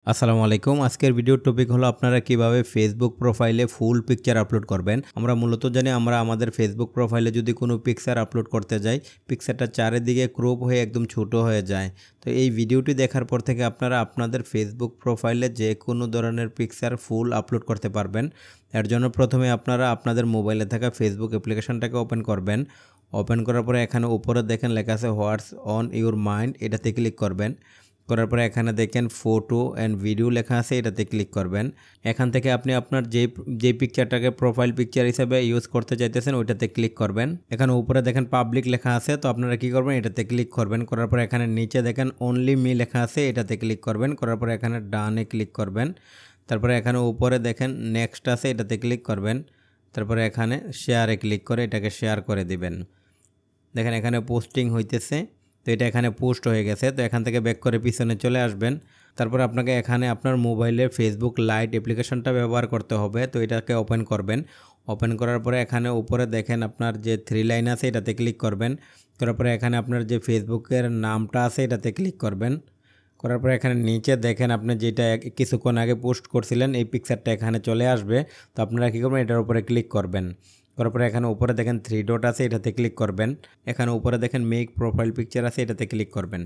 আসসালামু আলাইকুম। আজকের ভিডিওর টপিক হলো আপনারা কিভাবে ফেসবুক প্রোফাইলে ফুল পিকচার আপলোড করবেন। আমরা মূলত জানি আমরা আমাদের ফেসবুক প্রোফাইলে যদি কোনো পিকচার আপলোড করতে যাই, পিকচারটা চারিদিকে ক্রপ হয়ে একদম ছোট হয়ে যায়। তো এই ভিডিওটি দেখার পর থেকে আপনারা আপনাদের ফেসবুক প্রোফাইলে যে কোনো ধরনের পিকচার ফুল আপলোড করতে পারবেন। এর জন্য প্রথমে আপনারা আপনাদের মোবাইলে থাকা ফেসবুক অ্যাপ্লিকেশনটাকে ওপেন করবেন। ওপেন করার পরে এখানে উপরে দেখেন লেখা আছে হোয়াটস অন ইউর মাইন্ড, এটাতে ক্লিক করবেন। করার পরে এখানে দেখেন ফটো অ্যান্ড ভিডিও লেখা আছে, এটাতে ক্লিক করবেন। এখান থেকে আপনি আপনার যে পিকচারটাকে প্রোফাইল পিকচার হিসেবে ইউজ করতে চাইতেছেন ওইটাতে ক্লিক করবেন। এখানে উপরে দেখেন পাবলিক লেখা আছে, তো আপনারা কি করবেন, এটাতে ক্লিক করবেন। করার পরে এখানে নিচে দেখেন অনলি মি লেখা আছে, এটাতে ক্লিক করবেন। করার পরে এখানে ডানে ক্লিক করবেন। তারপরে এখানে উপরে দেখেন নেক্সট আছে, এটাতে ক্লিক করবেন। তারপরে এখানে শেয়ারে ক্লিক করে এটাকে শেয়ার করে দিবেন। দেখেন এখানে পোস্টিং হইতেছে, তো এটা এখানে পোস্ট হয়ে গেছে। তো এখান থেকে ব্যাক করে পিছনে চলে আসবেন। তারপর আপনাকে এখানে আপনার মোবাইলে ফেসবুক লাইট অ্যাপ্লিকেশনটা ব্যবহার করতে হবে, তো এটাকে ওপেন করবেন। ওপেন করার পরে এখানে উপরে দেখেন আপনার যে 3 লাইন আছে, এটাতে ক্লিক করবেন। করার পরে এখানে আপনার যে ফেসবুকের নামটা আছে এটাতে ক্লিক করবেন। করার পরে এখানে নিচে দেখেন আপনি যেটা কিছুক্ষণ আগে পোস্ট করছিলেন এই পিকচারটা এখানে চলে আসবে। তো আপনারা কী করবেন, এটার উপরে ক্লিক করবেন। করার পরে এখানে উপরে দেখেন 3 ডট আছে, এটাতে ক্লিক করবেন। এখানে উপরে দেখেন মেক প্রোফাইল পিকচার আছে, এটাতে ক্লিক করবেন।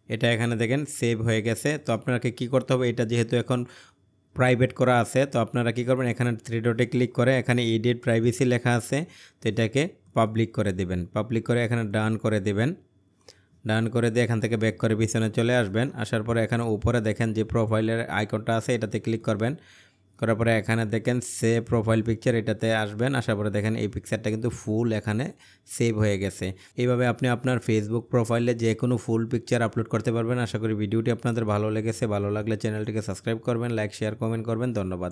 এটা এখানে দেখেন সেভ হয়ে গেছে। তো আপনাকে কি করতে হবে, এটা যেহেতু এখন প্রাইভেট করা আছে, তো আপনারা কি করবেন, এখানে 3 ডটে ক্লিক করে এখানে এডিট প্রাইভেসি লেখা আছে, তো এটাকে পাবলিক করে দিবেন। পাবলিক করে এখানে ডান করে দিবেন। ডান করে দিয়ে এখান থেকে ব্যাক করে পিছনে চলে আসবেন। আসার পরে এখানে উপরে দেখেন যে প্রোফাইলের আইকনটা আছে, এটাতে ক্লিক করবেন। করার পরে এখানে দেখেন সেভ প্রোফাইল পিকচার, এটাতে আসবেন। আসার পরে দেখেন এই পিকচারটা কিন্তু ফুল এখানে সেভ হয়ে গেছে। এইভাবে আপনি আপনার ফেসবুক প্রোফাইলে যে কোনো ফুল পিকচার আপলোড করতে পারবেন। আশা করি ভিডিওটি আপনাদের ভালো লেগেছে। ভালো লাগলে চ্যানেলটিকে সাবস্ক্রাইব করবেন, লাইক শেয়ার কমেন্ট করবেন। ধন্যবাদ।